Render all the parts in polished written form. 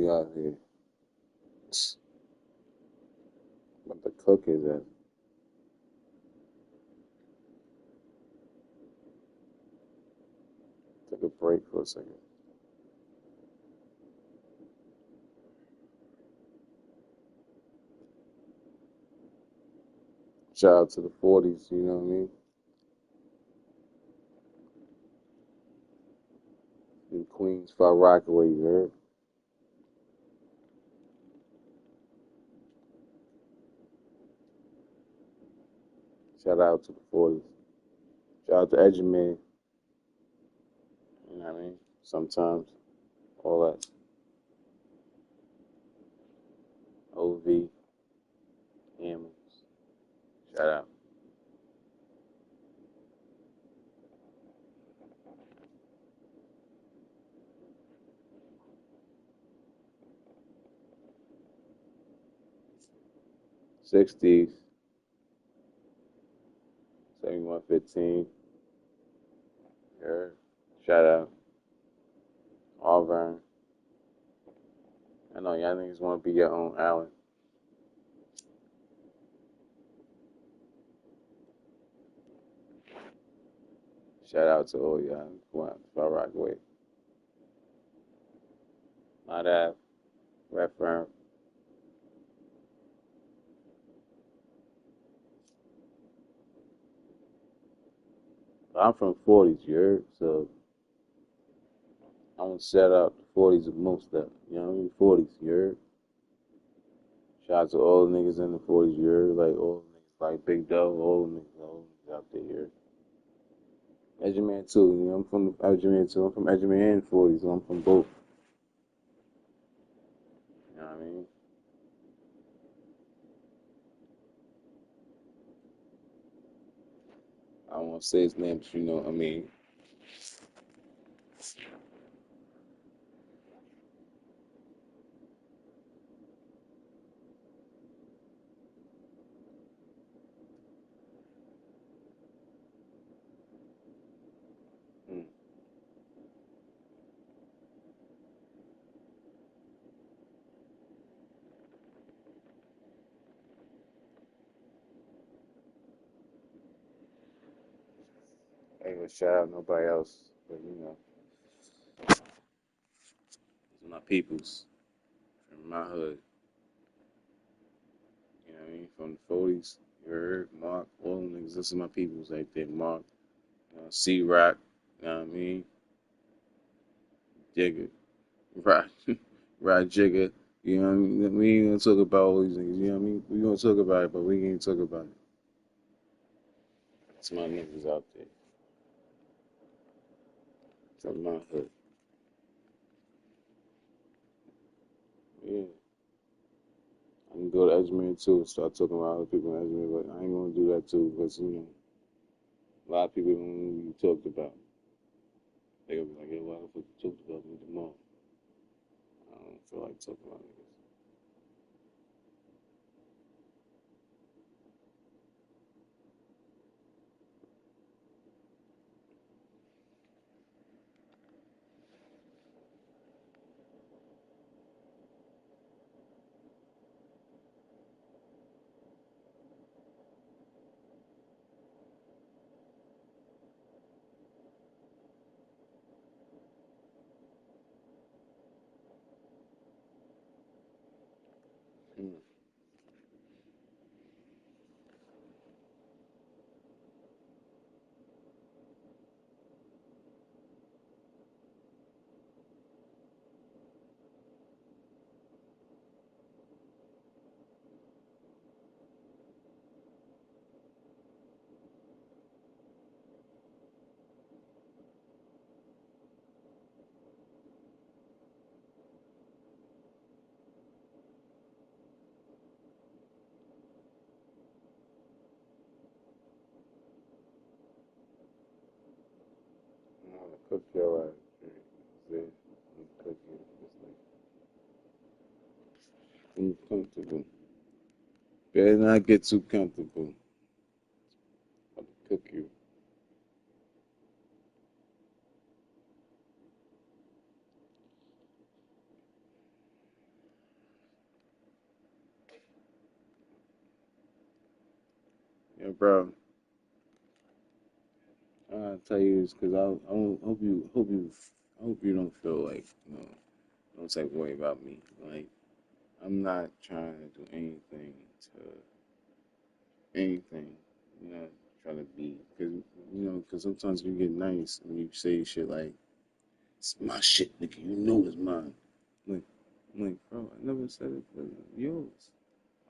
we out here. But the cook is at. Took a break for a second. Shout out to the 40s, you know what I mean? In Queens, Far Rockaway, you heard? Shout out to the 40s. Shout out to Edgerman, you know what I mean? Sometimes, all that. OV, Hammers. Shout out. 60s, 7115. You heard? Shout out. Auburn. I know y'all niggas want to be your own Allen. Shout out to all y'all. Far Rockaway. Not Ave. Rep Firm. I'm from 40s, you heard? So I'm gonna shout out the 40s of most stuff. You know what I mean? 40s, you heard? Shout out to all the niggas in the 40s, you heard? Like all the niggas, like Big Dog, all the niggas out there, you heard? Edgerman too, you know, I'm from Edgerman too. I'm from Edgerman and 40s, so I'm from both. You know what I mean? I don't want to say his name, but you know what I mean? Mm. I ain't gonna shout out nobody else, but you know, these are my peoples from my hood. You know what I mean? From the 40s, you heard? Mark, all them niggas, this is my peoples right there. Mark, C Rock, you know what I mean? Jigga, Rock, Rock Jigga. You know what I mean? We ain't gonna talk about all these niggas, you know what I mean? We gonna talk about it, but we ain't talk about it. It's my niggas out there from my hood. Yeah. I can go to Edgemere too and start talking about other people in Edgemere, but I ain't gonna do that too because you know a lot of people don't be talked about. They gonna be like, "Yo, why the fuck you talked about me tomorrow?" I don't feel like talking about niggas. Mm. I'm gonna cook your ass. See, I'm gonna cook you. It's like uncomfortable. Better not get too comfortable. I'm gonna cook you. Yeah, bro. I tell you this because I hope you don't feel like no type of way about me. Like I'm not trying to do to anything, you know, try to be because sometimes you get nice and you say shit like it's my shit, nigga. You know it's mine. Like, I'm like, bro, I never said it was yours.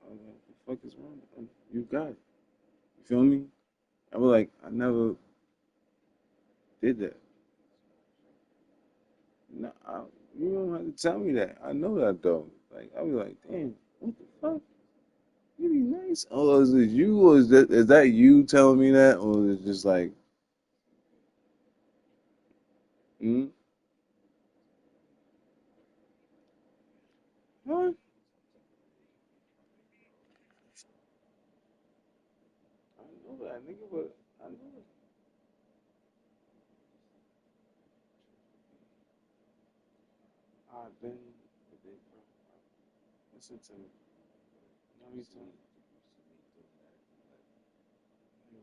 I was like, what the fuck is wrong? You got it. You feel me? I was like, I never did that. No, you don't have to tell me that. I know that though. Like, I was like, damn, what the fuck? You be nice. Oh, is it you or is that you telling me that, or is it just like, hmm? What? I know that nigga, but I know that. I've been with it, bro. Listen to me. Let me tell you,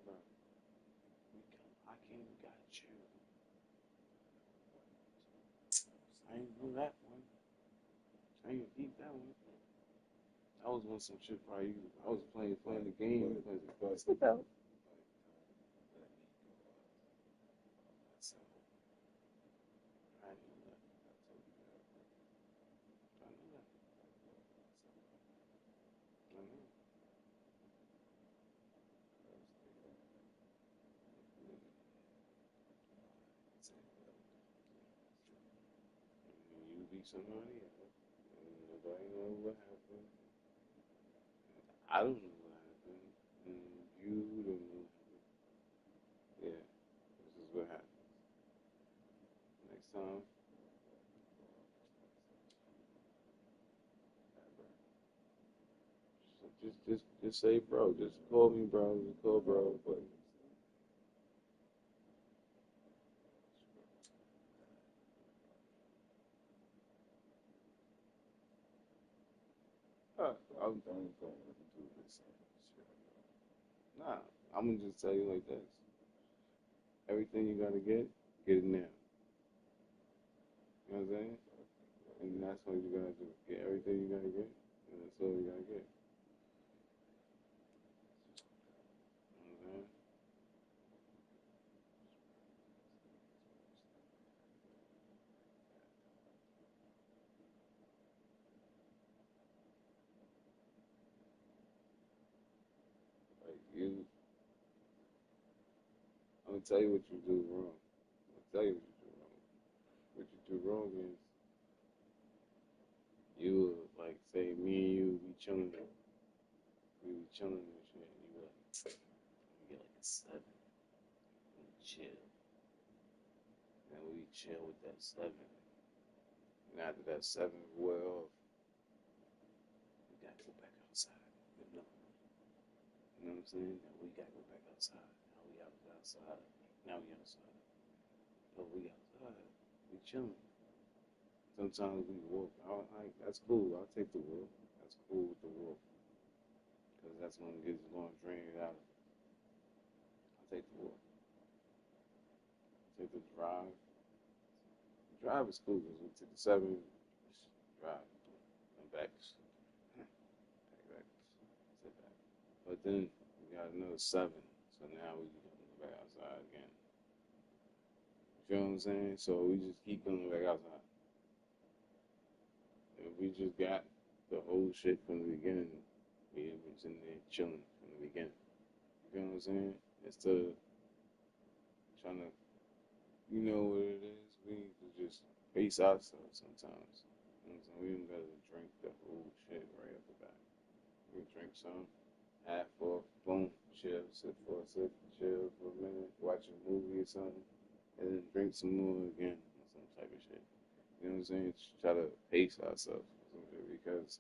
bro. I came and got you. I ain't know that one. I ain't beat that one. I was on some shit probably. I was playing the game. Slip out. I know that. I know that. I know. You beat somebody else. Nobody know what happened. I don't know what happened. And you don't know what happened. Yeah, this is what happened. Next time, just say bro. Just call me bro. Just call bro. But I'm going to do this. Nah, I'm gonna just tell you like this. Everything you gotta get it now. You know what I'm saying? And that's what you gotta do. Get everything you gotta get, and that's all you gotta get. You know what I'm saying? Like you, I'm gonna tell you what you do wrong. I'm gonna tell you what you do wrong. What you do wrong is you like say me and you we be chilling and shit. And you like, we get like a 7, and we chill, and we chill with that 7. And after that 7 well, we gotta go back outside. You know, you know what I'm saying? Now we gotta go back outside. Now we outside. Now we outside. But we outside. We chilling. Sometimes we walk. That's cool. I'll take the walk. That's cool with the walk. Because that's when it gets going to drain it out. I'll take the walk. Take the drive. The drive is cool because we took the 7 drive. Come back. Back. Sit back. But then we got another 7. So now we can go back outside again. You feel what I'm saying? So we just keep coming back outside. If we just got the whole shit from the beginning, we was in there chilling from the beginning. You know what I'm saying? Instead of trying to, you know what it is, we need to just face ourselves sometimes. You know what I'm saying? We don't gotta drink the whole shit right off the bat. We drink some, half off, boom, chill, sit for a sip, chill for a minute, watch a movie or something, and then drink some more again, or some type of shit. You know what I'm saying? Just try to pace ourselves because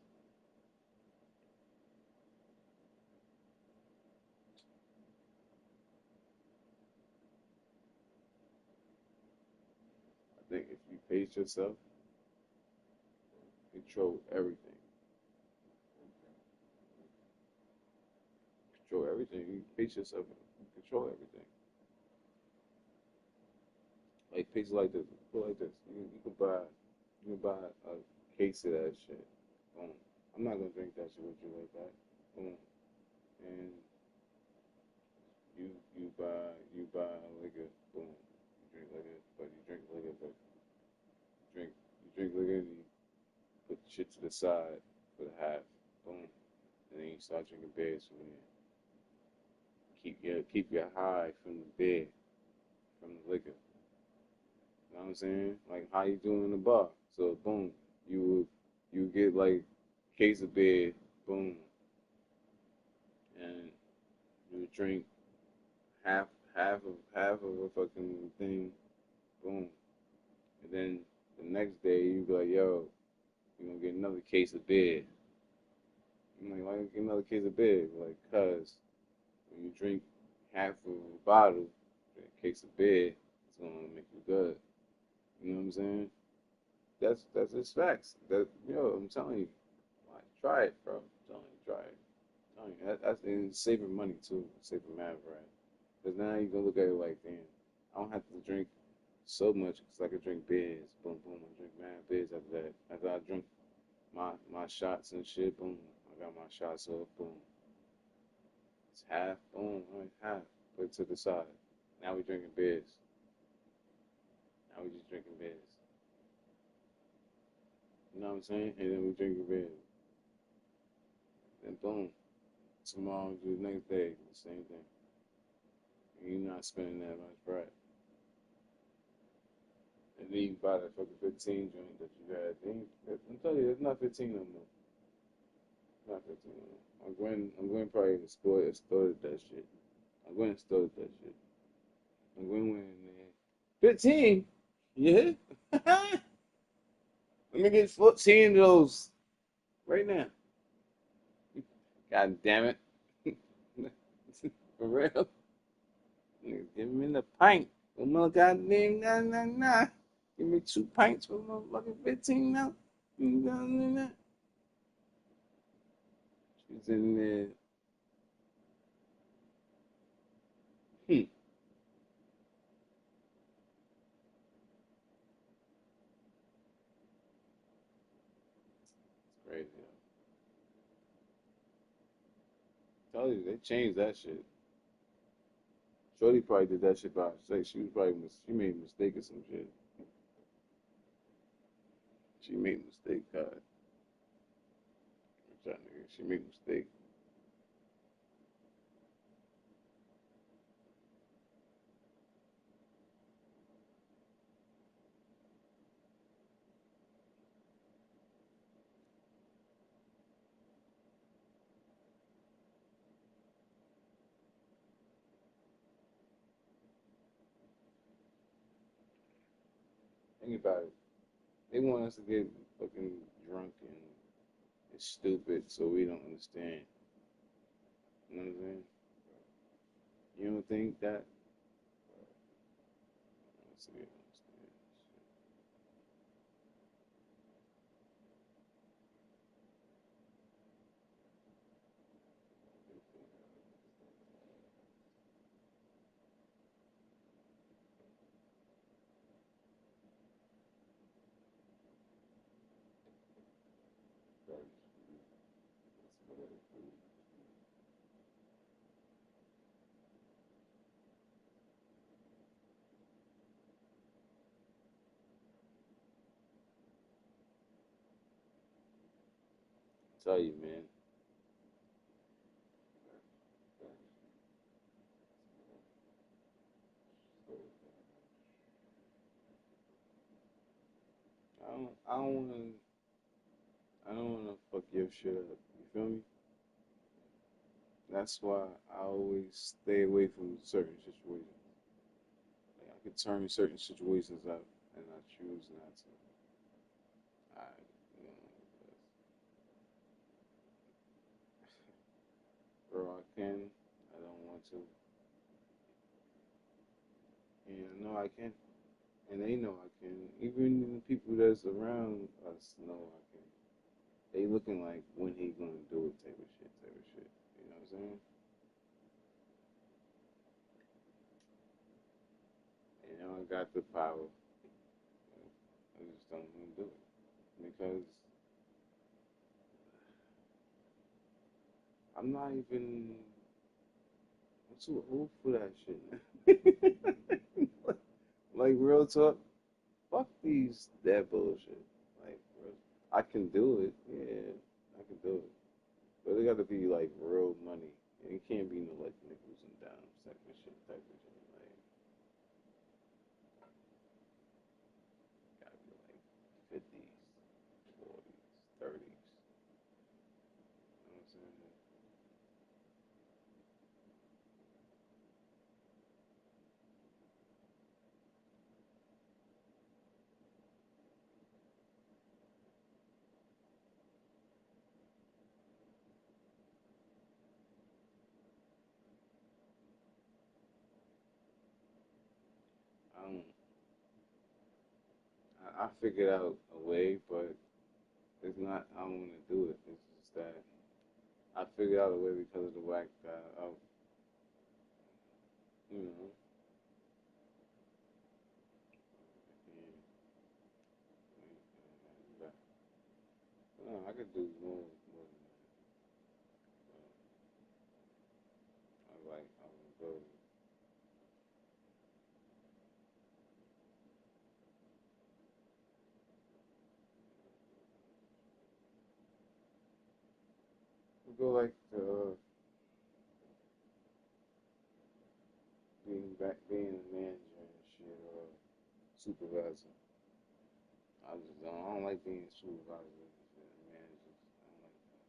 I think if you pace yourself, control everything. control everything. You pace yourself, you control everything. Like pace it like this, put it like this. You can buy a case of that shit. Boom. I'm not gonna drink that shit with you like that. Boom. And you you buy liquor. Boom. You drink liquor, but you drink liquor, but drink you drink liquor and you put the shit to the side for the half. Boom. And then you start drinking beers from there. Keep your high from the beer, from the liquor. You know what I'm saying? Like how you doing in the bar. So boom, you get like case of beer, boom, and you drink half half of a fucking thing, boom. And then the next day you be like, yo, you gonna get another case of beer. I'm like, why you get another case of beer? Like, cause when you drink half of a bottle, a case of beer, it's gonna make you good. You know what I'm saying? That's just facts. That I'm telling you, like, try it, bro. I'm telling you, try it. I'm telling you, that's and it's saving money too, saving mad right? Because now you gonna look at it like, damn, I don't have to drink so much because I can drink beers. Boom, boom, I drink mad beers after that. After I drink my shots and shit, boom, I got my shots off, boom. It's half, boom, all right, half. Put it to the side. Now we drinking beers. Now we just drinking beers. You know what I'm saying? And then we drinking beers. Then boom, tomorrow do the next day, the same thing. And you're not spending that much bread. And then you buy that fucking 15 joint that you had. I'm telling you, it's not 15 no more. It's not 15 no more. I'm going probably to store that shit. I'm going to store that shit. I'm going to win there. 15? Yeah? Let me get 14 of those right now. God damn it. For real. Give me the pint. Oh my goddamn, nah. Give me 2 pints for motherfucking 15 now. You got that? She's in there. It's crazy. I tell you, they changed that shit. Shorty probably did that shit by mistake. She made a mistake or some shit. She made a mistake, God. She made a mistake. Think about it. They want us to get fucking drunk and it's stupid, so we don't understand. You know what I'm saying? You don't think that? Let's see. Tell you, man. I don't wanna fuck your shit up. You feel me? That's why I always stay away from certain situations. Like I could turn certain situations up, and I choose not to. I, you know, bro, I can. I don't want to, and I know I can, and they know I can. Even the people that's around us know I can. They looking like when he gonna do it, type of shit, type of shit. You know what I'm saying? I got the power. I just don't want to do it because I'm not even. I'm too old for that shit. Like real talk, fuck these that bullshit. Like I can do it, yeah, I can do it, but it got to be like real money. It can't be no like nickels and dimes type of shit. Like gotta be like 50s, 40s, 30s. You know what I'm saying? I don't. I figured out a way, but it's not. I don't want to do it. It's just that I figured out a way because of the whack that you know. Yeah, no, I could do more than that. I would go. We go like being a manager and shit or supervisor. I don't like being supervisor and managers. I don't like that.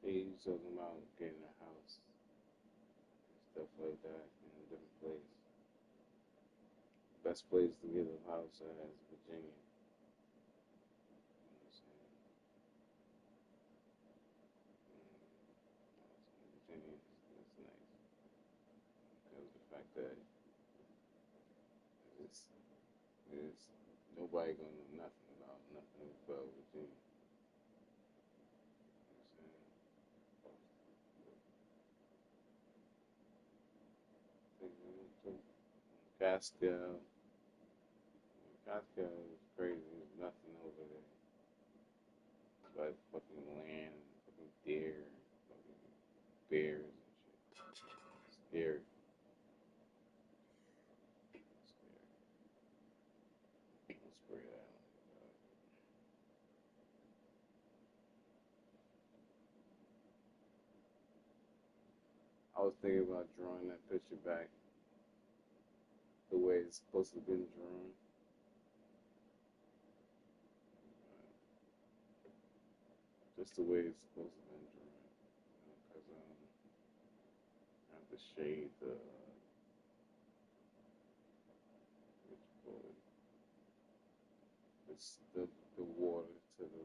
He's talking about getting a house and stuff like that in a different place. Best place to get a house at is Virginia. You know what I'm saying? Virginia is nice because of the fact that it's, it's nobody gonna know nothing about Virginia. You know what I'm saying? Casco. Casco is crazy. There's nothing over there. It's like fucking land, fucking deer, fucking bears and shit. Scary. Scary. Don't spray that on me, I was thinking about drawing that picture back the way it's supposed to be drawn. Just the way it's supposed to be drawn. Because I have to shade what you call it, it's the water to the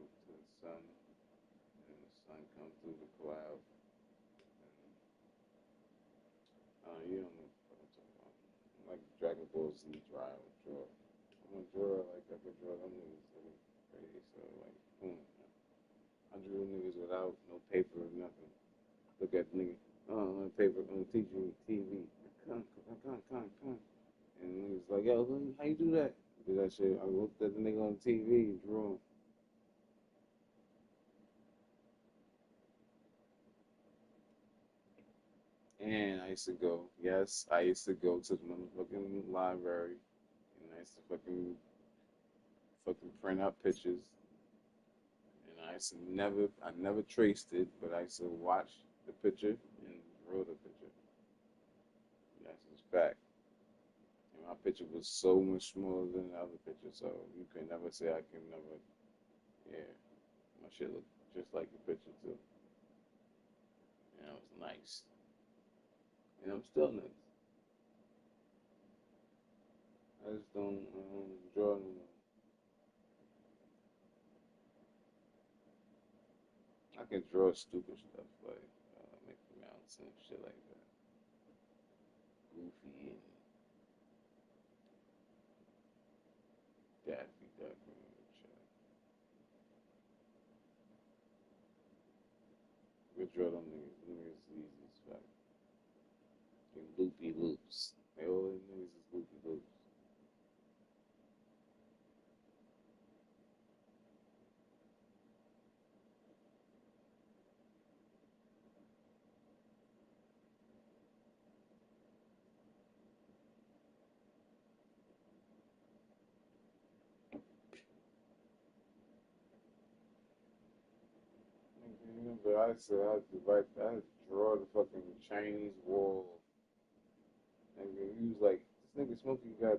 sun, and the sun comes through the cloud. And, you don't know what I'm talking about. Like Dragon Ball Z draw. I'm a drawer, like I could draw them niggas like crazy. So like, I drew niggas without no paper or nothing. Look at the nigga on paper on TV. Con. And niggas like, yo, how you do that? Do that shit. I looked at the nigga on TV and drew him. And I used to go to the motherfucking library. And I used to fucking fucking print out pictures, and I never traced it, but I used to watch the picture and draw the picture. That's just fact. And my picture was so much smaller than the other picture, so you can never say I can never. Yeah, my shit looked just like the picture too. And it was nice, and I'm still nice. I just don't draw no more. I can draw stupid stuff like Mickey Mouse and shit like that, Goofy and Daffy Duck and shit. We draw them niggas. Them niggas is easy as fuck. And loopy loops. They all them niggas is loopy loops. But I said I had to write, I had to draw the fucking Chinese wall. And he was like, this nigga Smokey got to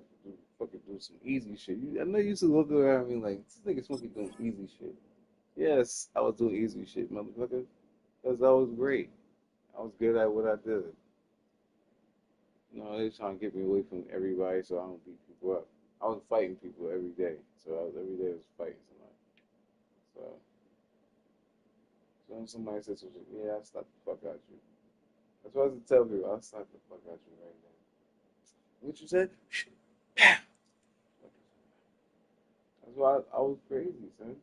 fucking do some easy shit. I know you used to look around me like, this nigga Smokey doing easy shit. Yes, I was doing easy shit, motherfucker. Because I was great. I was good at what I did. No, they was trying to get me away from everybody so I don't beat people up. I was fighting people every day. So every day I was fighting somebody. So, so when somebody says some shit, yeah, I slap the fuck out you. That's what I was to tell people. I'll slap the fuck out you right now. What you said? That's why I was crazy, son.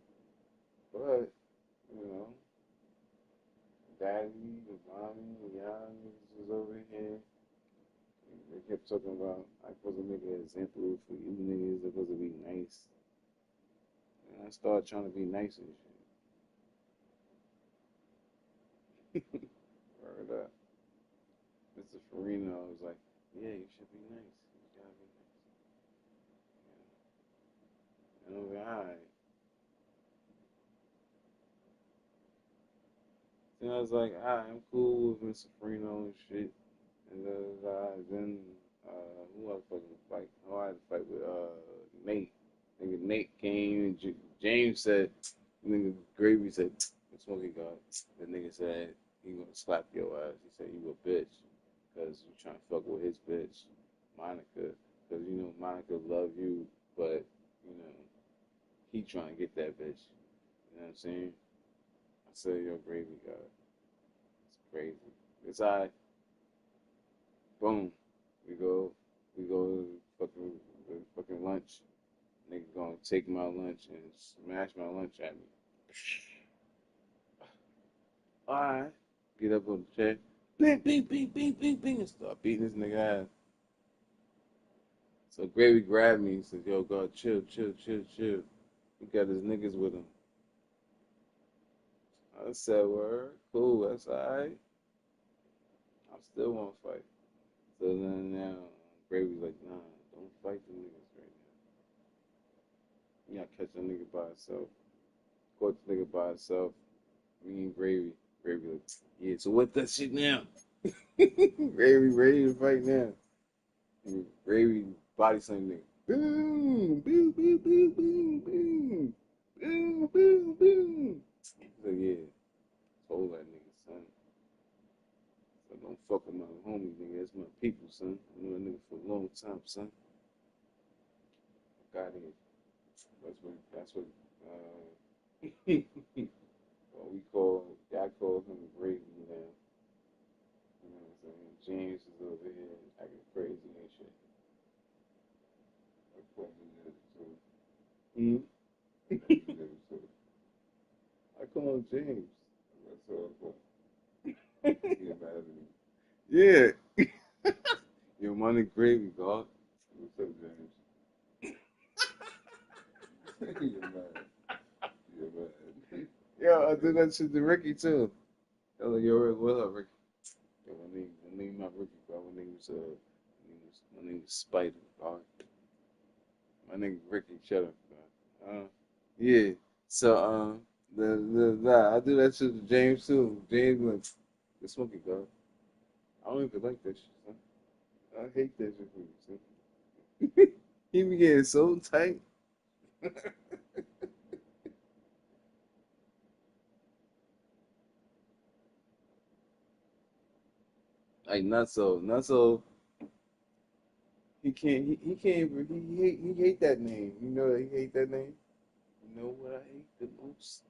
But, you know, daddy, the mommy, the young niggas was over here. They kept talking about I supposed to make an example for you niggas. I'm supposed to be nice. And I started trying to be nice and shit. Word up. Mr. Farino was like, yeah, you should be nice. You gotta be nice. And I was like, alright. Then I was like, alright, I'm cool with Mr. Farino and shit. And then who I fucking fight? Oh, I had to fight with Nate. Nigga Nate came and James said, nigga Gravy said, Smoking God. The nigga said he gonna slap your ass. He said you a bitch because you trying to fuck with his bitch, Monica. Because you know Monica love you, but you know he trying to get that bitch. You know what I'm saying? I said yo Gravy God. It's crazy. It's I. Boom. We go. We go to fucking lunch. Nigga gonna take my lunch and smash my lunch at me. Alright. Get up on the chair. Bing, bing, bing, bing, bing, bing, and start beating this nigga ass. So Gravy grabbed me and said, yo, God, chill, chill, chill, chill. He got his niggas with him. I said, word, cool, that's alright. I still want to fight. So then now, Gravy's like, nah, don't fight the niggas right now. You gotta catch that nigga by himself. Caught the nigga by himself. Me and Gravy. Gravy like, yeah, so what that shit now? Gravy ready to fight now. And Gravy body slam nigga. Boom, boom, boom, boom, boom, boom. Boom, boom, boom. So yeah, told that nigga, son. So don't fuck with my homie, nigga. That's my people, son. I know that nigga for a long time, son. Got it. That's what what we call, I call him Gravy now. You know what I'm saying? James is over here acting crazy and shit. I call him that too. I call him James. That's all I call him. He get mad at me. Yeah. Yo, money gravy, dog. What's up, James? You're mad. You're mad. Yo, I did that shit to Ricky too. I was like, yo, what up, Ricky? Yo, my name not Ricky, bro. My name was Spider, bro. My name Ricky. Shut up, bro. Uh, yeah. So I do that shit to James too. James like the smoky dog. I don't even like that shit. Son. I hate that shit for you. Son. He be getting so tight. Like not so. He can't he hate that name. You know that he hate that name. You know what I hate the most?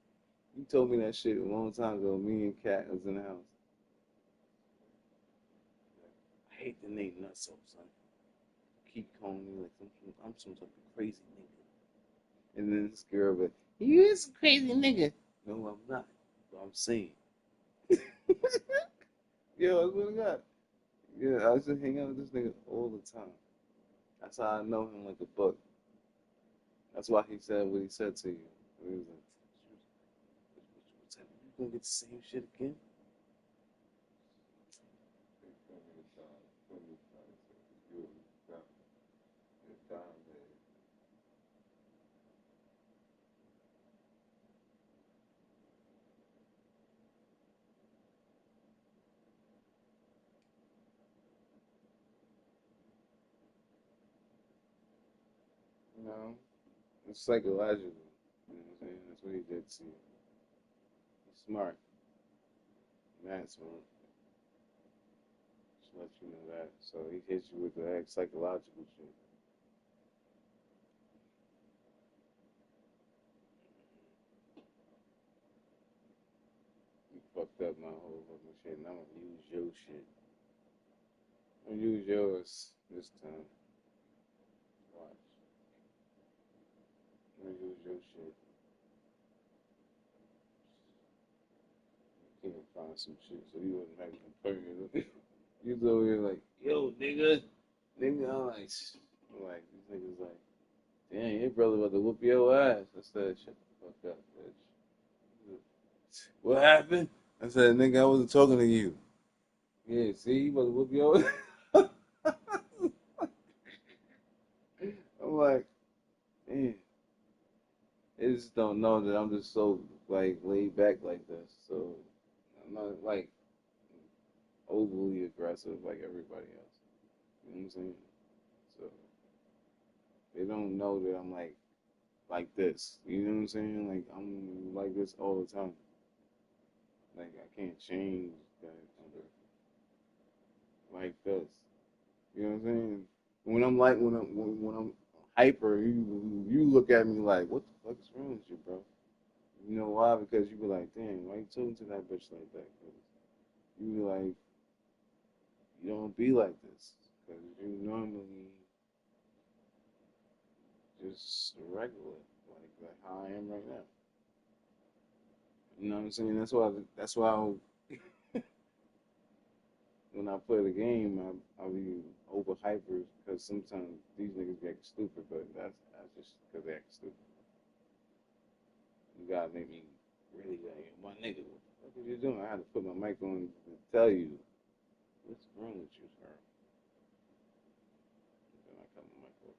You told me that shit a long time ago. Me and Kat was in the house. I hate the name Nutso, son. Keep calling me like I'm some type of crazy nigga. And then this girl, but you is a crazy nigga. No, I'm not. But I'm saying. Yo, I swear to God. Yeah, I used to hang out with this nigga all the time. That's how I know him like a book. That's why he said what he said to you. He was like, what's happening? You gonna get the same shit again? You know, it's psychological. You know what I'm saying? That's what he did to you. He's smart. Mad smart. Just let you know that. So he hits you with the psychological shit. You fucked up my whole fucking shit, and I'm gonna use your shit. I'm gonna use yours this time. Watch. I'm gonna use your shit. You can't find some shit, so you wouldn't make me play. You was over here like, yo, nigga. Nigga, I'm like, these niggas like, damn, your brother about to whoop your ass. I said, shut the fuck up, bitch. What happened? I said, nigga, I wasn't talking to you. Yeah, see, you about to whoop your ass. I'm like, man, they just don't know that I'm just so like laid back like this. So I'm not like overly aggressive like everybody else. You know what I'm saying? So they don't know that I'm like this. You know what I'm saying? Like I'm like this all the time. Like I can't change that under like this. You know what I'm saying? When I'm hyper, you look at me like, what the fuck is wrong with you, bro? You know why? Because you be like, damn, why you talking to that bitch like that? 'Cause you be like, you don't be like this. Because you normally just regular, like how I am right now. You know what I'm saying? That's why when I play the game, I'll be over hyper because sometimes these niggas get stupid, but that's just because they act stupid. You gotta make me really like, my nigga, what the fuck are you doing? I had to put my mic on to tell you what's wrong with you, sir. Then I cut my mic off.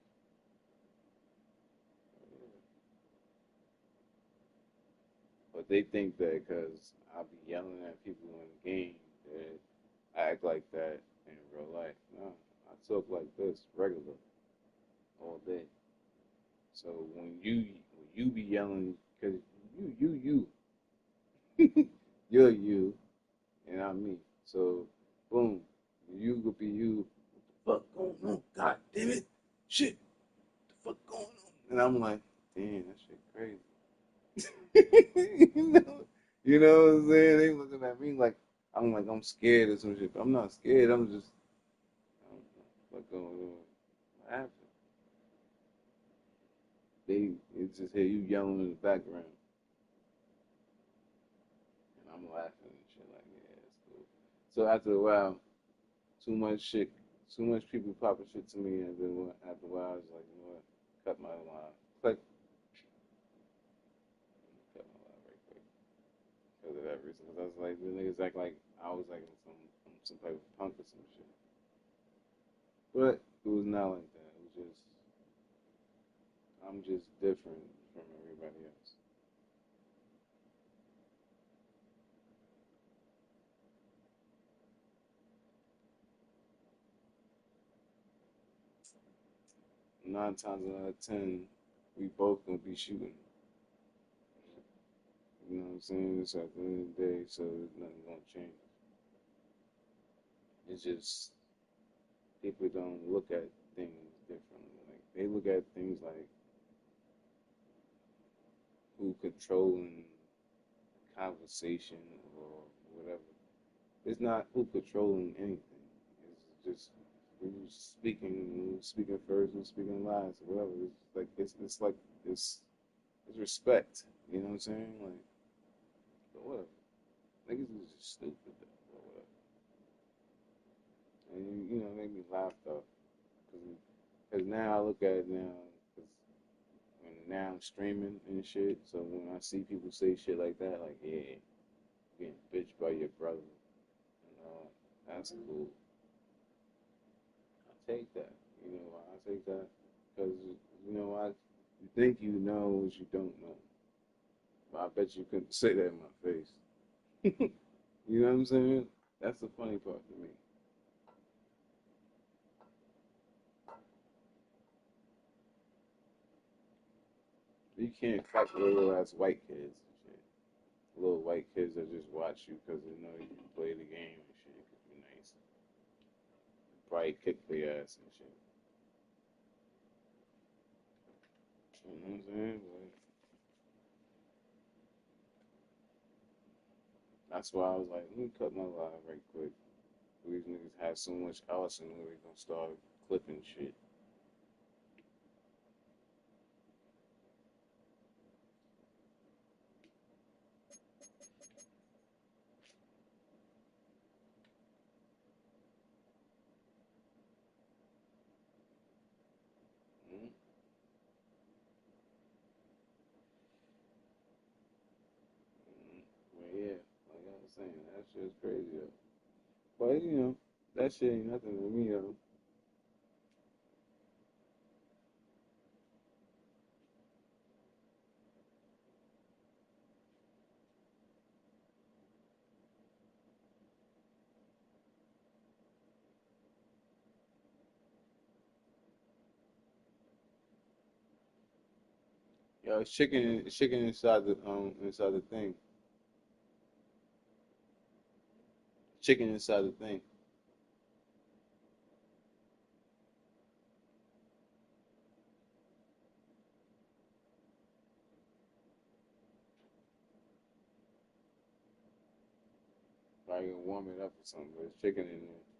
But they think that because I'll be yelling at people in the game that I act like that in real life. No, I talk like this regular all day. So when you be yelling, because you're you and I'm me. So boom, you could be you. What the fuck going on? God damn it, shit, what the fuck going on? And I'm like, damn, that shit crazy. you know, you know what I'm saying? They looking at me like I'm scared or some shit. But I'm not scared. I'm just I don't know what going on. What happened? It's just hear you yelling in the background, and I'm laughing and shit like, yeah, it's cool. So after a while, too much shit, too much people popping shit to me, and then after a while, I was like, you know what? Cut my line. Click, cut my line right quick because of that reason. Because I was like, the niggas act like I was like some type of punk or some shit. But it was not like that. It was just I'm just different from everybody else. Nine times out of 10, we both gonna be shooting. You know what I'm saying? It's at the end of the day, so nothing gonna change. It's just people don't look at things differently. Like they look at things like who controlling conversation or whatever. It's not who controlling anything. It's just who's speaking first, who's speaking last, or whatever. It's respect. You know what I'm saying? Like, but whatever. Niggas is just stupid though, or whatever. And you know, it made me laugh though, because now I look at it now, cause now I'm streaming and shit. So when I see people say shit like that, like yeah, getting bitched by your brother, and that's cool. I take that. You know why I take that? Because you know you think you know what you don't know. But I bet you couldn't say that in my face. You know what I'm saying? That's the funny part to me. You can't fight little ass white kids and shit. Little white kids that just watch you because they know you can play the game and shit. It could be nice. Probably kick their ass and shit. You know what I'm saying? But that's why I was like, let me cut my live right quick. These niggas have so much else and we're gonna start clipping shit. Mm-hmm. But yeah, like I was saying, that shit's crazy though. But you know, that shit ain't nothing to me though. Yo, it's chicken inside the thing. Chicken inside the thing. Like you warm it up or something, but it's chicken in there.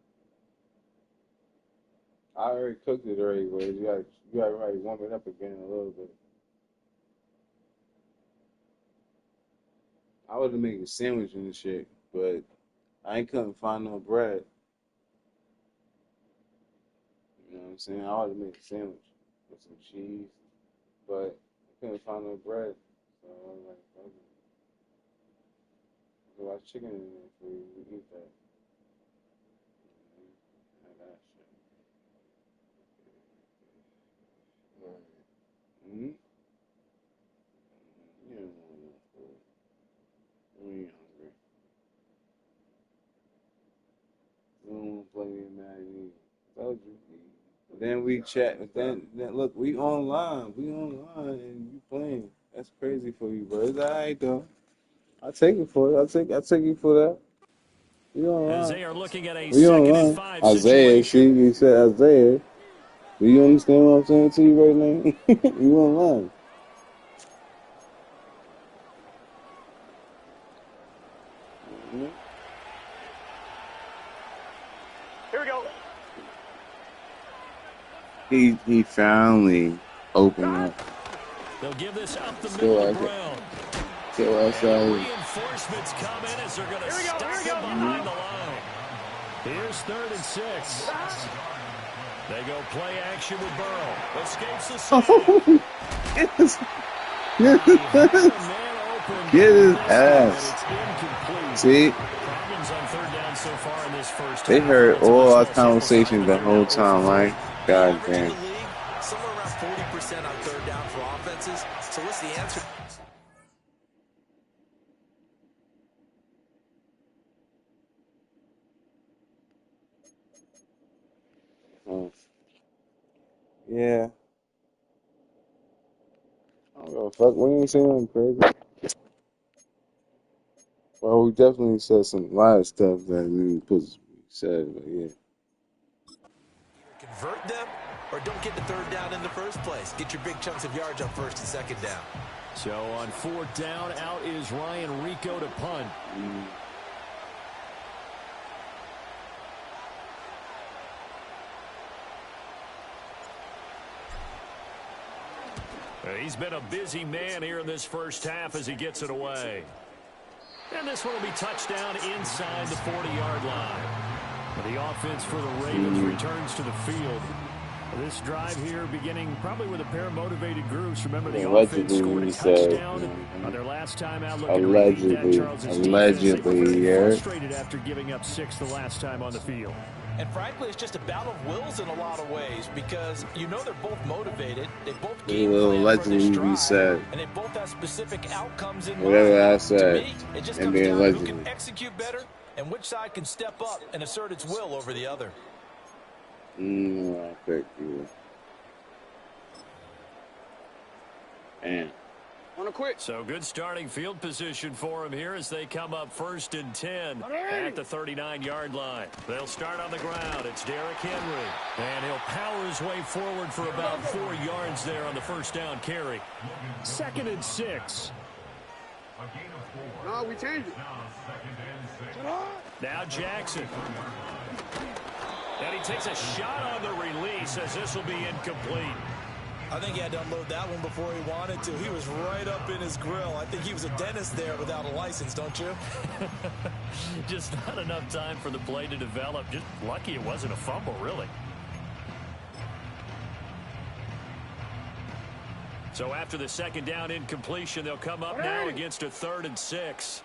I already cooked it already, but you gotta already warm it up again a little bit. I would have made a sandwich and shit, but I ain't couldn't find no bread. You know what I'm saying? I would have made a sandwich with some cheese, but I couldn't find no bread. So I was like, okay, so I chicken in there for you. We eat that. Have that shit. Right. Mm-hmm. You don't want no food. We ain't hungry. We don't want to play me mad either. Told you. Then we chat. Then look, we online. We online, and you playing. That's crazy for you, but it's alright though. I take it for it. I take you for that. We As online. they are looking at a We second and online. five Isaiah, see, situation. he said Isaiah. Do you understand what I'm saying to you right now? You online. Mhm. Here we go. He finally opened up. They'll give this up the middle Still to like it. Brown. Still And the outside. reinforcements come in as they're going to stop him behind the line. Here's 3rd and 6. They go play action with Burrow. Escapes the sack. Yes. He had a man open, Get but his missed him, and ass. it's incomplete. See, Problems on 3rd down so far in this first they half. heard all Relatively our small sample size, conversations but the they're now whole 0 for time, 3. right? The God average in damn. the league, somewhere around 40% on 3rd down for offenses. So what's the answer? Yeah. I don't give a fuck. We ain't saying nothing crazy. Well, we definitely said a lot of stuff that we said, but yeah. Convert them or don't get the third down in the first place. Get your big chunks of yards on first and second down. So on fourth down, out is Ryan Rico to punt. He's been a busy man here in this first half as he gets it away. And this one will be touchdown inside the 40-yard line. The offense for the Ravens returns to the field. This drive here beginning probably with a pair of motivated groups. Remember, the offense scored a touchdown on their last time out. Looking to repeat that. Charles's defense, they were pretty frustrated after giving up 6 the last time on the field. And frankly, it's just a battle of wills in a lot of ways because you know they're both motivated. They both game plan for this drive, and they both have specific outcomes in mind. Whatever I said, to me, it just comes down to who can execute better and which side can step up and assert its will over the other. I pick you. Man. On a quick. So good starting field position for him here as they come up 1st and 10 at the 39-yard line. They'll start on the ground. It's Derrick Henry. And he'll power his way forward for about 4 yards there on the first down carry. 2nd and 6. No, we changed it. Now Jackson. And he takes a shot on the release as this will be incomplete. I think he had to unload that one before he wanted to. He was right up in his grill. I think he was a dentist there without a license, don't you? Just not enough time for the play to develop. Just lucky it wasn't a fumble, really. So after the second down incompletion, they'll come up now against a 3rd and 6.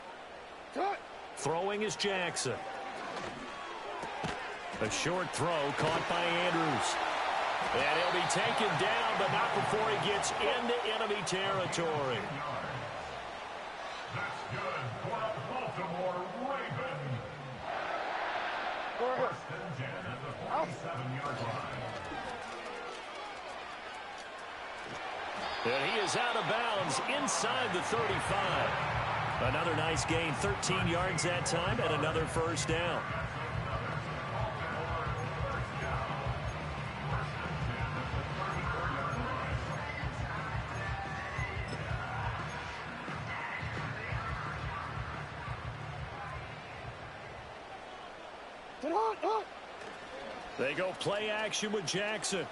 Throwing is Jackson. A short throw caught by Andrews. And he'll be taken down, but not before he gets into enemy territory. That's good for the Baltimore Ravens. 1st and 10 at the 47-yard line. And he is out of bounds inside the 35. Another nice gain, 13 yards that time, and another first down. They go play action with Jackson.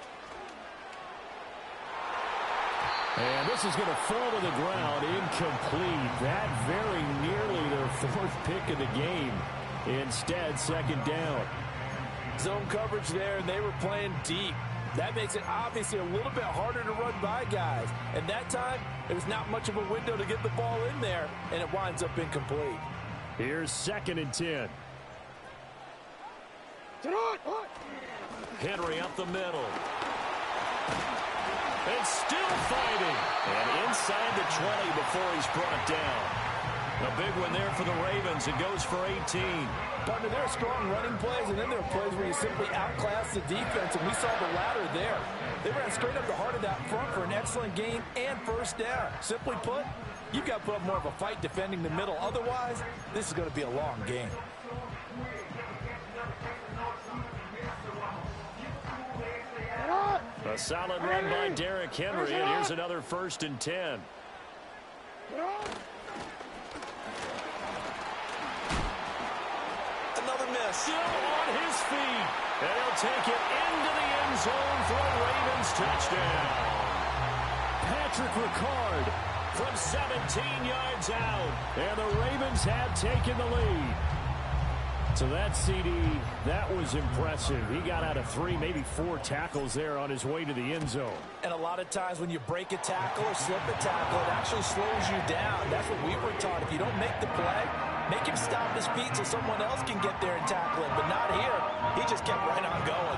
And this is going to fall to the ground, incomplete. That very nearly their 4th pick of the game. Instead, 2nd down. Zone coverage there, and they were playing deep. That makes it obviously a little bit harder to run by guys. And that time, there was not much of a window to get the ball in there, and it winds up incomplete. Here's 2nd and 10. Henry up the middle. And still fighting. And inside the 20 before he's brought down. A big one there for the Ravens. It goes for 18. Partner, there are strong running plays, and then there are plays where you simply outclass the defense, and we saw the latter there. They ran straight up the heart of that front for an excellent gain and first down. Simply put, you've got to put up more of a fight defending the middle. Otherwise, this is going to be a long game. A solid run by Derrick Henry, and here's another 1st and 10. Another miss. Still on his feet, and he'll take it into the end zone for a Ravens touchdown. Patrick Ricard from 17 yards out, and the Ravens have taken the lead. So that CD, that was impressive. He got out of 3, maybe 4 tackles there on his way to the end zone. And a lot of times when you break a tackle or slip a tackle, it actually slows you down. That's what we were taught. If you don't make the play, make him stop his feet so someone else can get there and tackle it. But not here. He just kept right on going.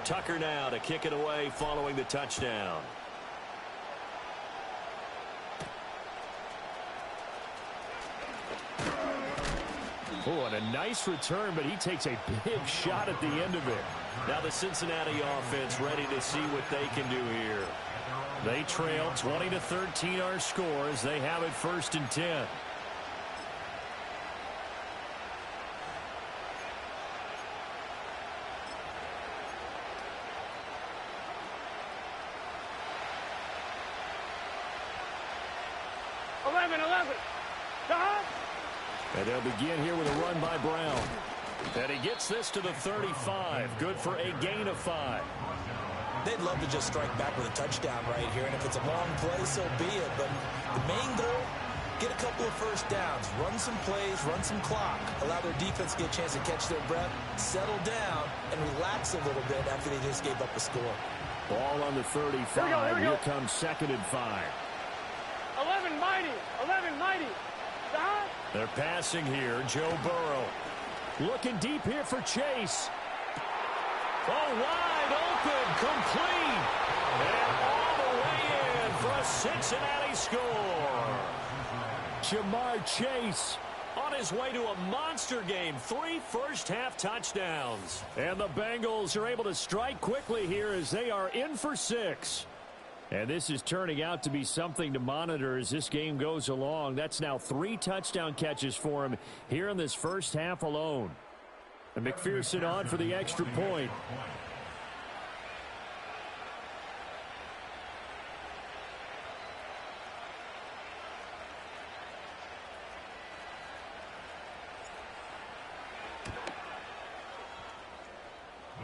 Tucker now to kick it away following the touchdown. Oh, and a nice return, but he takes a big shot at the end of it. Now the Cincinnati offense ready to see what they can do here. They trail 20-13 our score as they have it 1st and 10. And they'll begin here with a run by Brown. And he gets this to the 35. Good for a gain of 5. They'd love to just strike back with a touchdown right here. And if it's a long play, so be it. But the main goal, get a couple of first downs. Run some plays, run some clock. Allow their defense to get a chance to catch their breath, settle down, and relax a little bit after they just gave up a score. Ball on the 35. Here comes 2nd and 5. 11 mighty. 11 mighty. They're passing here. Joe Burrow. Looking deep here for Chase. Oh, wide open. Complete. And all the way in for a Cincinnati score. Jamar Chase on his way to a monster game. 3 first-half touchdowns. And the Bengals are able to strike quickly here as they are in for 6. And this is turning out to be something to monitor as this game goes along. That's now 3 touchdown catches for him here in this first half alone. And McPherson on for the extra point.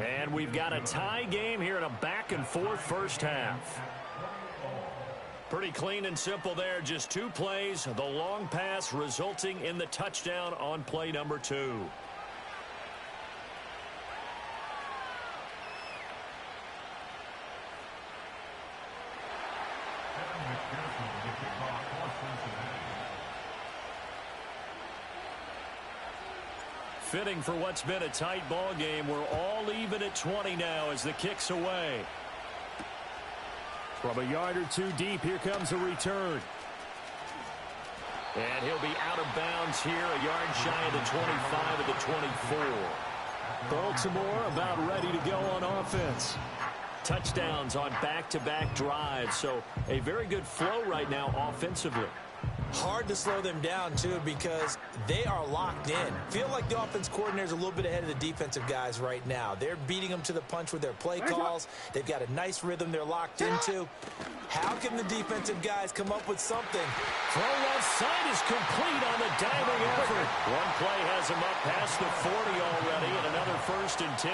And we've got a tie game here in a back-and-forth first half. Pretty clean and simple there. Just 2 plays. The long pass resulting in the touchdown on play number 2. Fitting for what's been a tight ball game. We're all even at 20 now as the kick's away. From a yard or 2 deep, here comes a return. And he'll be out of bounds here, a yard shy of the 25 of the 24. Baltimore about ready to go on offense. Touchdowns on back-to-back drives, so a very good flow right now offensively. Hard to slow them down, too, because they are locked in. Feel like the offense coordinator's a little bit ahead of the defensive guys right now. They're beating them to the punch with their play calls. They've got a nice rhythm they're locked into. How can the defensive guys come up with something? Throw left side is complete on the diving effort. One play has him up past the 40 already, and another 1st and 10.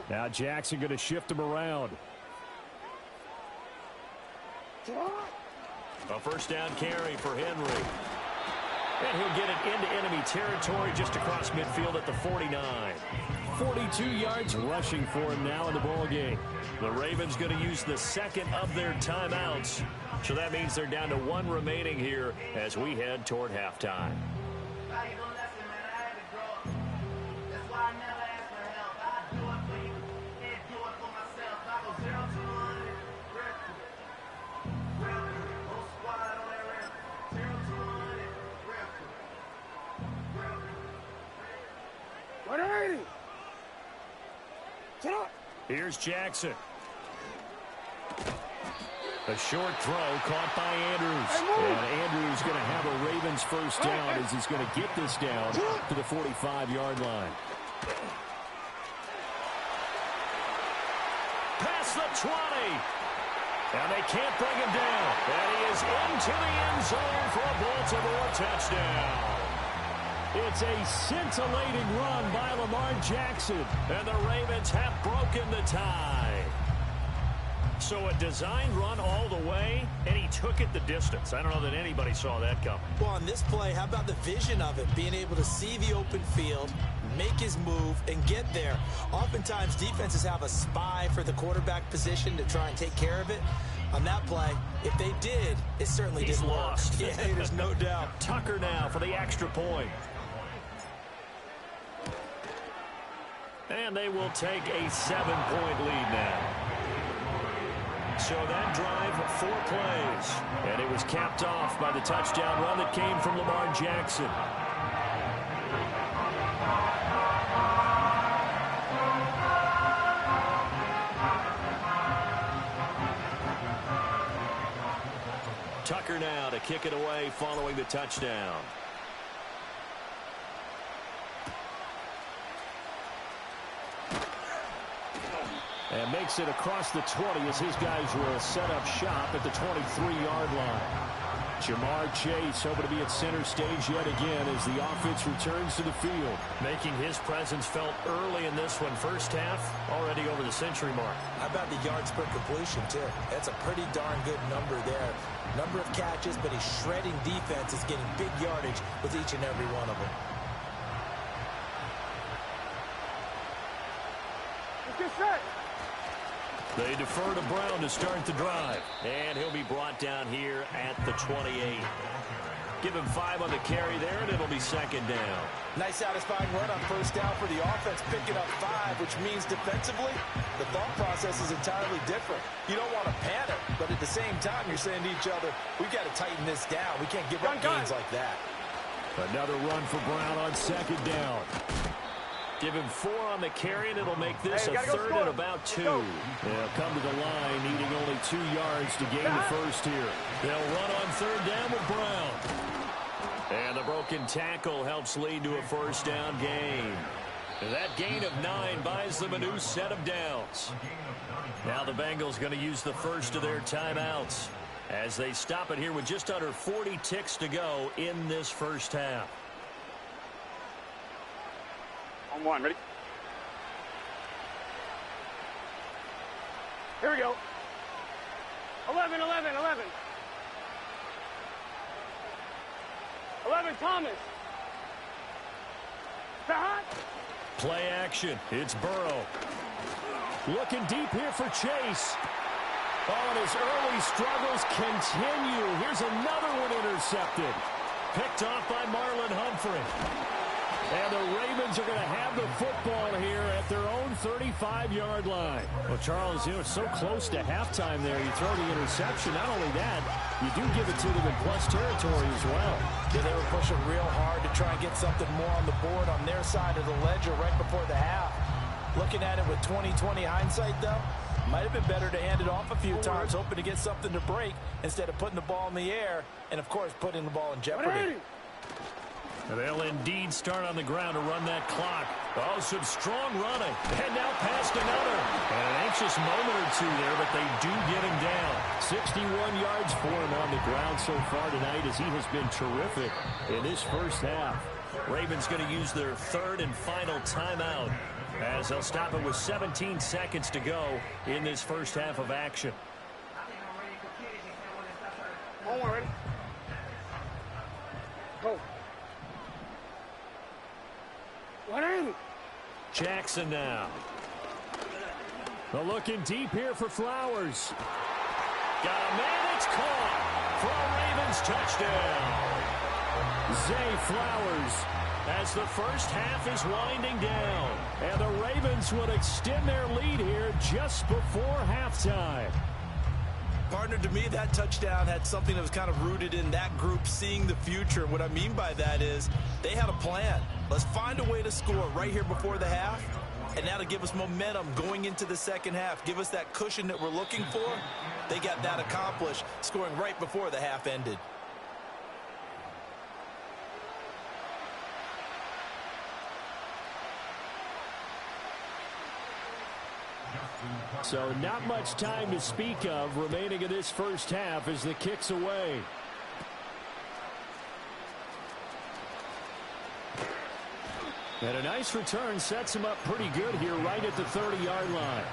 Now Jackson going to shift him around. A first down carry for Henry. And he'll get it into enemy territory just across midfield at the 49. 42 yards rushing for him now in the ball game. The Ravens going to use the 2nd of their timeouts. So that means they're down to 1 remaining here as we head toward halftime. Here's Jackson. A short throw caught by Andrews. And Andrews going to have a Ravens first down as he's going to get this down to the 45-yard line. Past the 20. And they can't bring him down. And he is into the end zone for a Baltimore touchdown. It's a scintillating run by Lamar Jackson. And the Ravens have broken the tie. So a designed run all the way, and he took it the distance. I don't know that anybody saw that coming. Well, on this play, how about the vision of it? Being able to see the open field, make his move, and get there. Oftentimes, defenses have a spy for the quarterback position to try and take care of it. On that play, if they did, it certainly He's didn't lost. work. Yeah, there's no doubt. Tucker now for the extra point. And they will take a 7-point lead now. So that drive, 4 plays. And it was capped off by the touchdown run that came from Lamar Jackson. Tucker now to kick it away following the touchdown. And makes it across the 20 as his guys will set up shop at the 23-yard line. Jamar Chase hoping to be at center stage yet again as the offense returns to the field. Making his presence felt early in this one. First half, already over the century mark. How about the yards per completion, too? That's a pretty darn good number there. Number of catches, but he's shredding defense. Is getting big yardage with each and every one of them. Get set. They defer to Brown to start the drive. And he'll be brought down here at the 28. Give him 5 on the carry there, and it'll be second down. Nice satisfying run on first down for the offense, picking up 5, which means defensively, the thought process is entirely different. You don't want to panic, but at the same time, you're saying to each other, we've got to tighten this down. We can't give up gains like that. Another run for Brown on second down. Give him 4 on the carry, and it'll make this a third and about 2. They'll come to the line, needing only 2 yards to gain the first here. They'll run on third down with Brown. And the broken tackle helps lead to a first down gain. That gain of 9 buys them a new set of downs. Now the Bengals going to use the first of their timeouts as they stop it here with just under 40 ticks to go in this first half. On 1, ready? Here we go. 11, 11, 11. 11, Thomas. Play action. It's Burrow. Looking deep here for Chase. Oh, and his early struggles continue. Here's another one intercepted. Picked off by Marlon Humphrey. And the Ravens are going to have the football here at their own 35-yard line. Well, Charles, it's so close to halftime there. You throw the interception. Not only that, you do give it to them in plus territory as well. Yeah, they were pushing real hard to try and get something more on the board on their side of the ledger right before the half. Looking at it with 20/20 hindsight, though, might have been better to hand it off a few times, hoping to get something to break instead of putting the ball in the air and, of course, putting the ball in jeopardy. They'll indeed start on the ground to run that clock. Oh, some strong running. And now past another. And an anxious moment or two there, but they do get him down. 61 yards for him on the ground so far tonight as he has been terrific in this first half. Ravens going to use their third and final timeout as they'll stop it with 17 seconds to go in this first half of action. On 1, ready? Go. Jackson now. They're looking deep here for Flowers. Got a man, it's caught for a Ravens touchdown. Zay Flowers as the first half is winding down. And the Ravens will extend their lead here just before halftime. Partner, to me, that touchdown had something that was kind of rooted in that group seeing the future. What I mean by that is they had a plan. Let's find a way to score right here before the half. And now to give us momentum going into the second half, give us that cushion that we're looking for. They got that accomplished, scoring right before the half ended. So not much time to speak of remaining in this first half as the kick's away. And a nice return sets him up pretty good here right at the 30-yard line.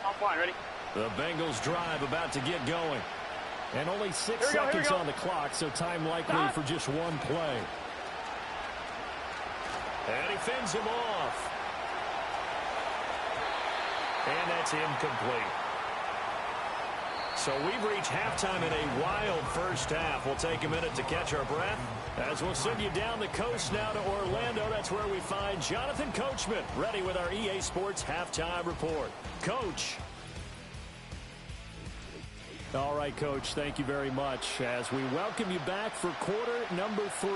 On 1, ready? The Bengals drive about to get going. And only 6 seconds on the clock, so time likely for just one play. And he fends him off. And that's incomplete. So we've reached halftime in a wild first half. We'll take a minute to catch our breath as we'll send you down the coast now to Orlando. That's where we find Jonathan Coachman ready with our EA Sports Halftime Report. Coach. All right, Coach, thank you very much as we welcome you back for quarter number 3.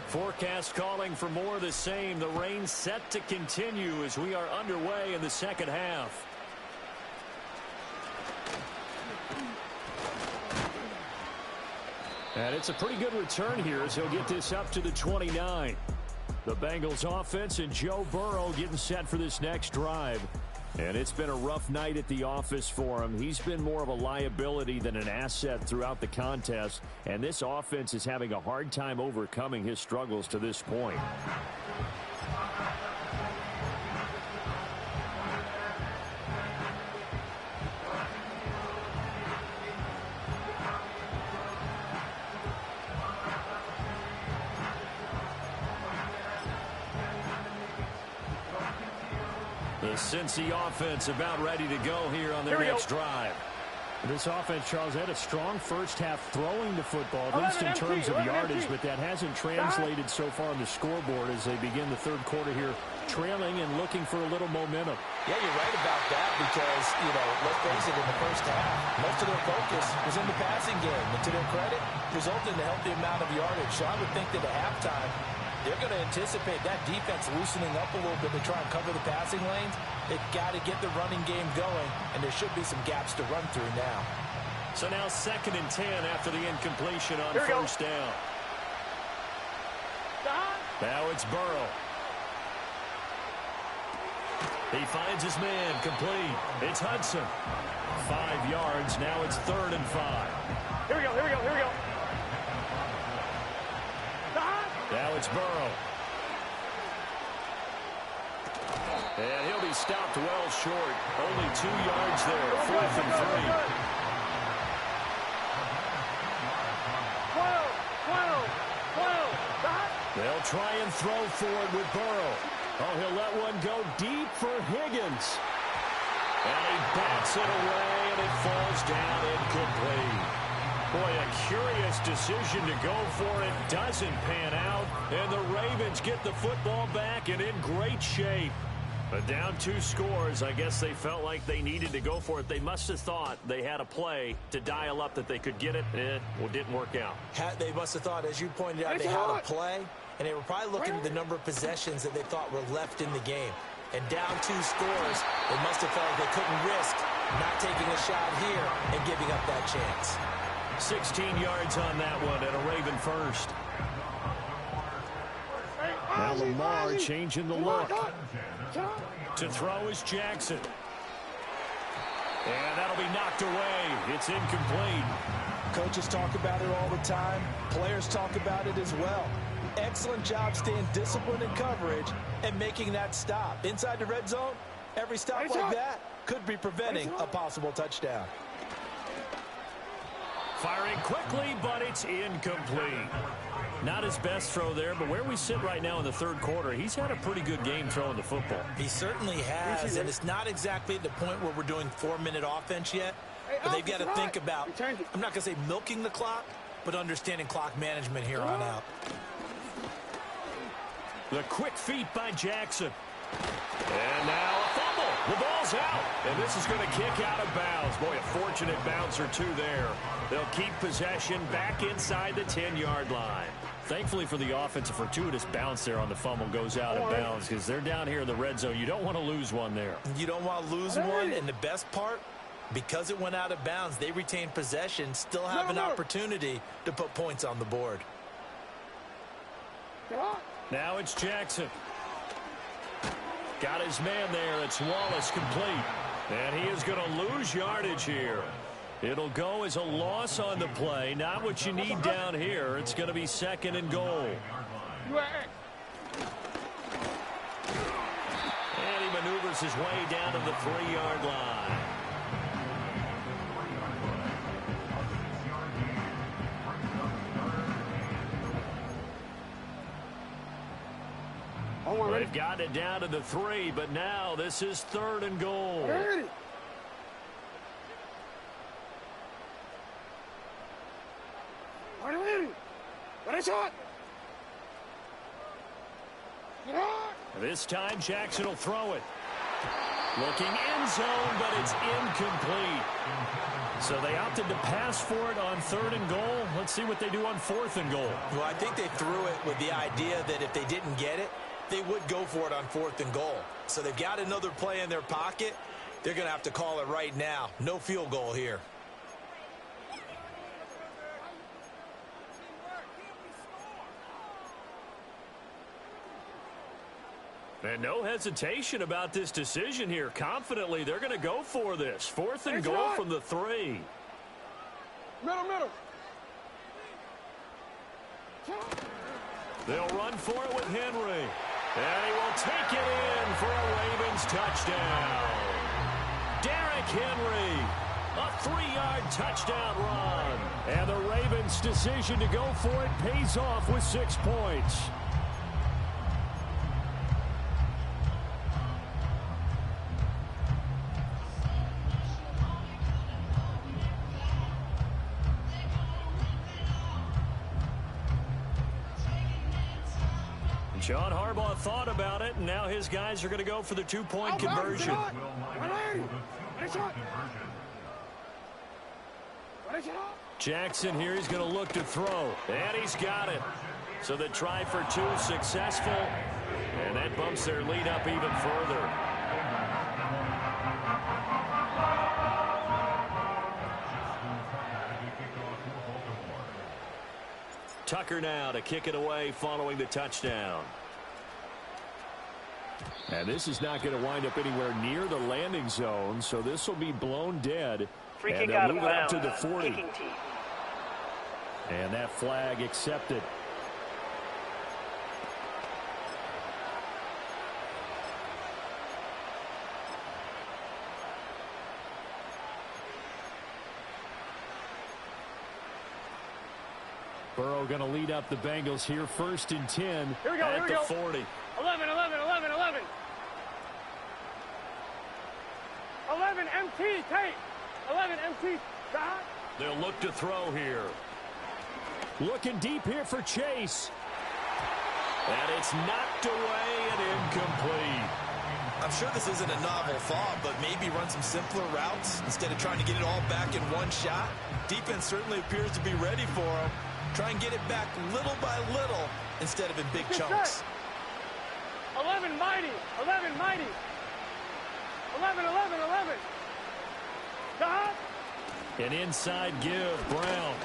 Forecast calling for more of the same. The rain set to continue as we are underway in the second half. And it's a pretty good return here as he'll get this up to the 29. The Bengals offense and Joe Burrow getting set for this next drive. And it's been a rough night at the office for him. He's been more of a liability than an asset throughout the contest. And this offense is having a hard time overcoming his struggles to this point. The Cincy offense about ready to go here on their next drive. This offense, Charles, had a strong first half throwing the football, at least in terms of yardage, but that hasn't translated so far on the scoreboard as they begin the third quarter here, trailing and looking for a little momentum. Yeah, you're right about that because, let's face it, in the first half, most of their focus was in the passing game. And to their credit, resulted in a healthy amount of yardage. So I would think that at halftime, they're going to anticipate that defense loosening up a little bit to try and cover the passing lanes. They've got to get the running game going, and there should be some gaps to run through now. So now 2nd and 10 after the incompletion on first down. Now it's Burrow. He finds his man complete. It's Hudson. 5 yards. Now it's 3rd and 5. Here we go. Now it's Burrow. And he'll be stopped well short. Only 2 yards there. 4th and 3. 12. They'll try and throw for it with Burrow. Oh, he'll let one go deep for Higgins. And he bats it away, and it falls down incomplete. Boy, a curious decision to go for it. Doesn't pan out, and the Ravens get the football back and in great shape. But down 2 scores, I guess they felt like they needed to go for it. They must have thought they had a play to dial up that they could get it. It didn't work out. They must have thought, as you pointed out, they had a play, and they were probably looking at the number of possessions that they thought were left in the game. And down 2 scores, they must have felt like they couldn't risk not taking a shot here and giving up that chance. 16 yards on that one and a Raven first. Now Lamar changing the look. To throw is Jackson. And that'll be knocked away. It's incomplete. Coaches talk about it all the time. Players talk about it as well. Excellent job staying disciplined in coverage and making that stop. Inside the red zone, every stop like that could be preventing a possible touchdown. Firing quickly, but it's incomplete. Not his best throw there, but where we sit right now in the third quarter, he's had a pretty good game throwing the football. He certainly has, and it's not exactly at the point where we're doing 4-minute offense yet, but they've got to think about, I'm not going to say milking the clock, but understanding clock management here on out. The quick feet by Jackson. And now a fumble. The ball's out. And this is going to kick out of bounds. Boy, a fortunate bounce or two there. They'll keep possession back inside the 10-yard line. Thankfully for the offense, a fortuitous bounce there on the fumble goes out of bounds because they're down here in the red zone. You don't want to lose one there. You don't want to lose one, and the best part, because it went out of bounds, they retain possession, still have an opportunity to put points on the board. Now it's Jackson. Got his man there. It's Wallace complete. And he is going to lose yardage here. It'll go as a loss on the play. Not what you need down here. It's going to be 2nd and goal. And he maneuvers his way down to the 3-yard line. They've got it down to the 3, but now this is 3rd and goal. This time Jackson will throw it. Looking end zone, but it's incomplete. So they opted to pass for it on 3rd and goal. Let's see what they do on 4th and goal. Well, I think they threw it with the idea that if they didn't get it, they would go for it on 4th and goal. So they've got another play in their pocket. They're going to have to call it right now. No field goal here. And no hesitation about this decision here. Confidently, they're going to go for this. 4th and goal from the 3. Middle. They'll run for it with Henry. And he will take it in for a Ravens touchdown. Derrick Henry, a 3-yard touchdown run. And the Ravens' decision to go for it pays off with 6 points. John Harbaugh thought about it, and now his guys are going to go for the 2-point conversion. Jackson here, he's going to look to throw, and he's got it. So the try for 2 successful, and that bumps their lead up even further. Tucker now to kick it away following the touchdown. And this is not going to wind up anywhere near the landing zone, so this will be blown dead. Free and kick out of move it up bounds. to the 40. Kicking team. And that flag accepted. Burrow going to lead up the Bengals here, 1st and 10 Here we go, at the 40. 11. 11 MT, tape. 11 MT, stop. They'll look to throw here. Looking deep here for Chase. And it's knocked away and incomplete. I'm sure this isn't a novel thought, but maybe run some simpler routes instead of trying to get it all back in one shot. Defense certainly appears to be ready for him. Try and get it back little by little instead of in big chunks. 11 mighty. 11 mighty. 11. Stop. An inside give, Brown.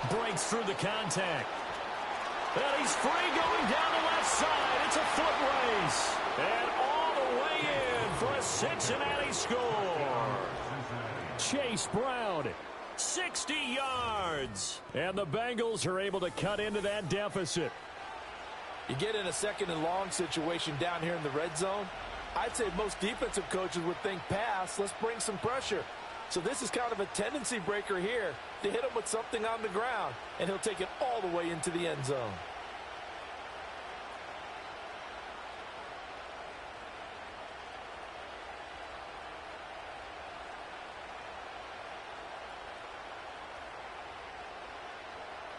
Breaks through the contact. And he's free going down the left side. It's a foot race. And all the way in for a Cincinnati score. Chase Brown, 60 yards. And the Bengals are able to cut into that deficit. You get in a 2nd and long situation down here in the red zone. I'd say most defensive coaches would think pass. Let's bring some pressure. So this is kind of a tendency breaker here to hit him with something on the ground, and he'll take it all the way into the end zone.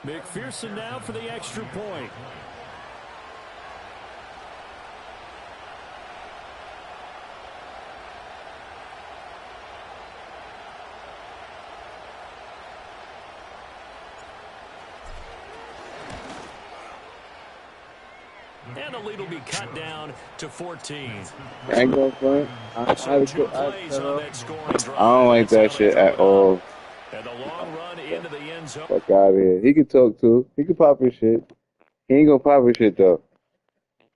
McPherson now for the extra point. And the lead will be cut down to 14. I ain't going front. I I don't like that shit at all. And the long run into the end zone. Fuck out of here. He can talk too. He can pop his shit. He ain't gonna pop his shit though.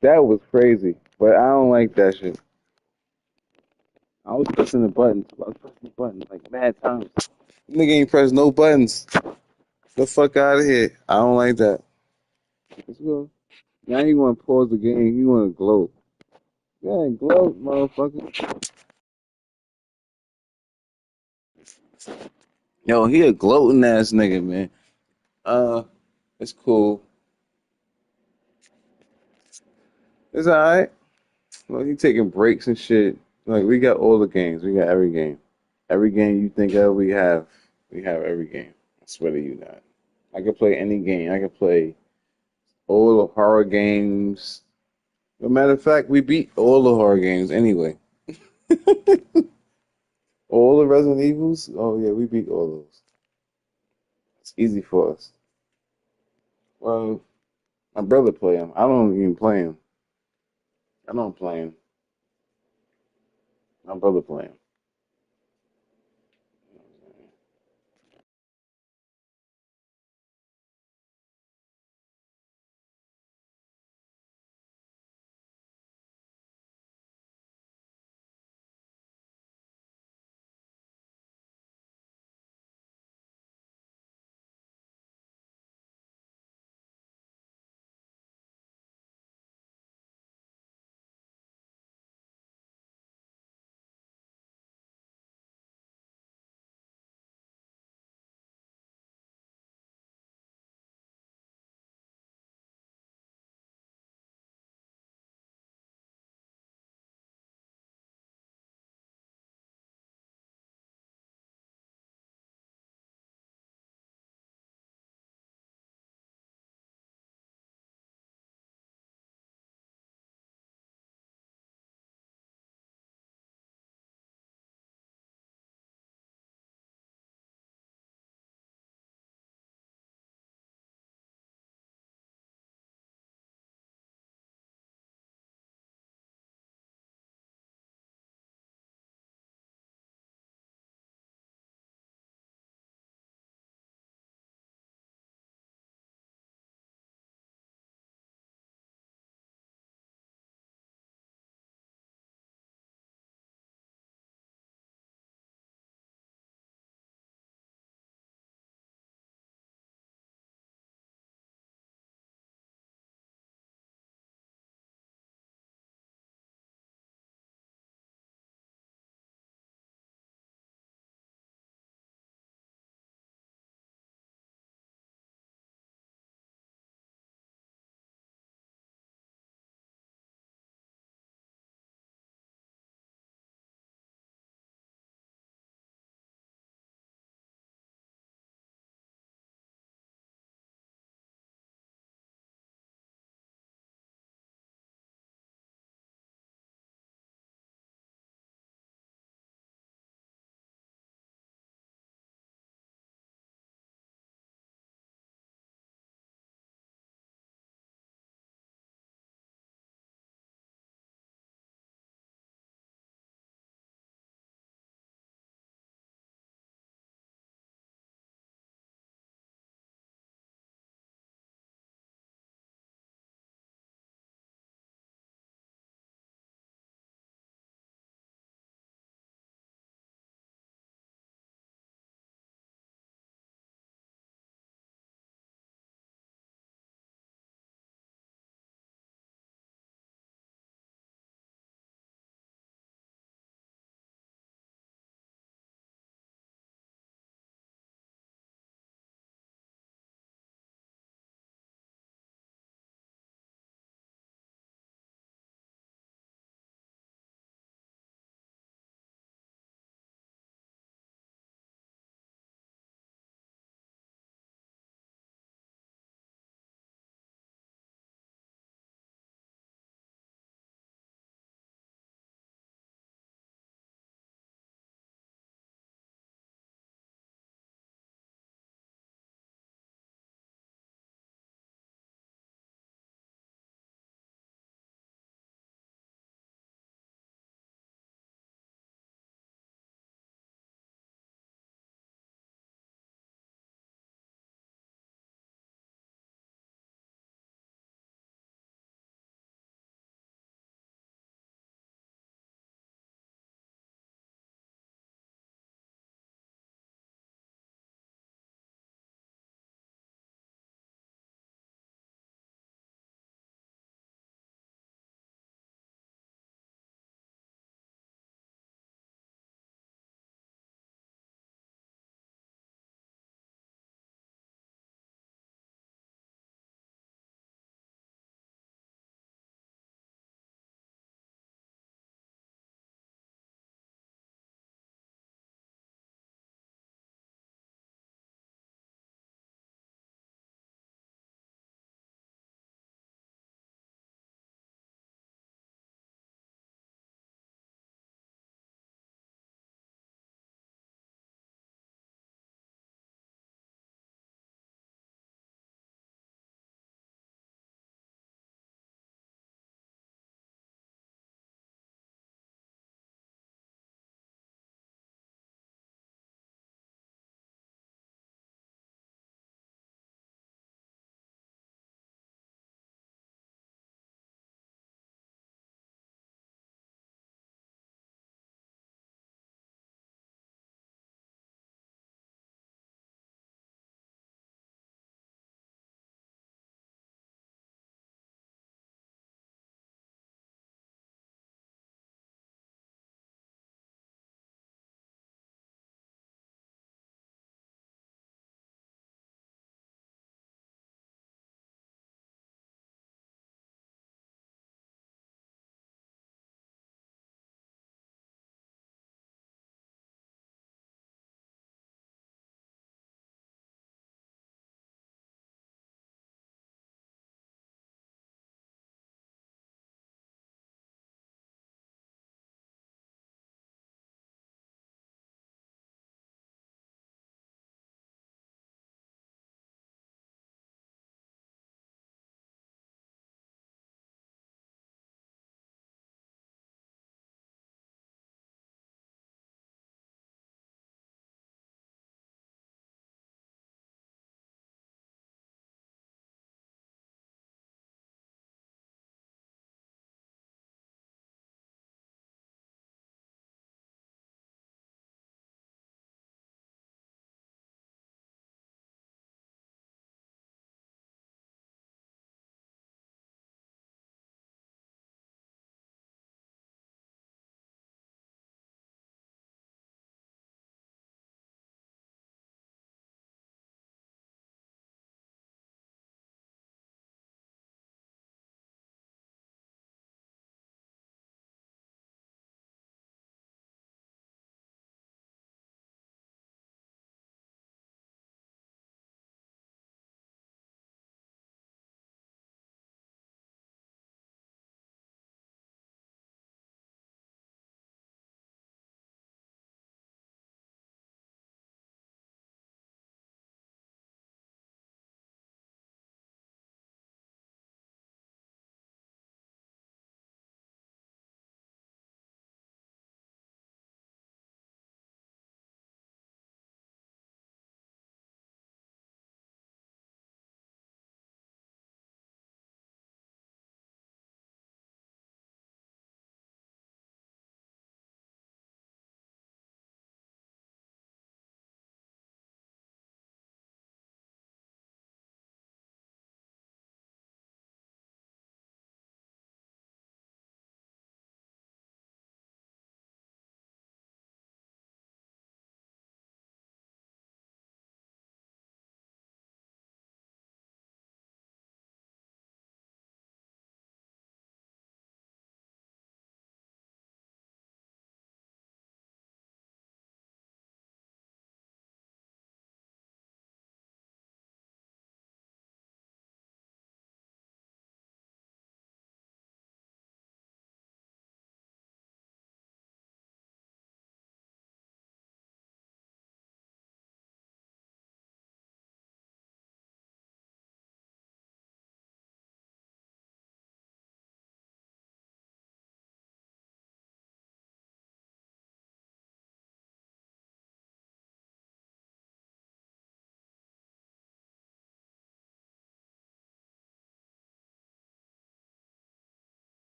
That was crazy. But I don't like that shit. I was pressing the buttons. I was pressing the buttons like mad times. Nigga ain't press no buttons. The fuck out of here. I don't like that. Let's go. Now you want to pause the game. You want to gloat. Yeah, gloat, motherfucker. Yo, he a gloating ass nigga, man. It's cool. It's alright. Well, he taking breaks and shit. Like, we got all the games. We got every game. Every game you think of, we have. We have every game. I swear to you that. I can play any game. I can play all the horror games. As a matter of fact, we beat all the horror games anyway. All the Resident Evils? Oh, yeah, we beat all those. It's easy for us. Well, my brother play him. I don't even play him. I don't play him. My brother play him.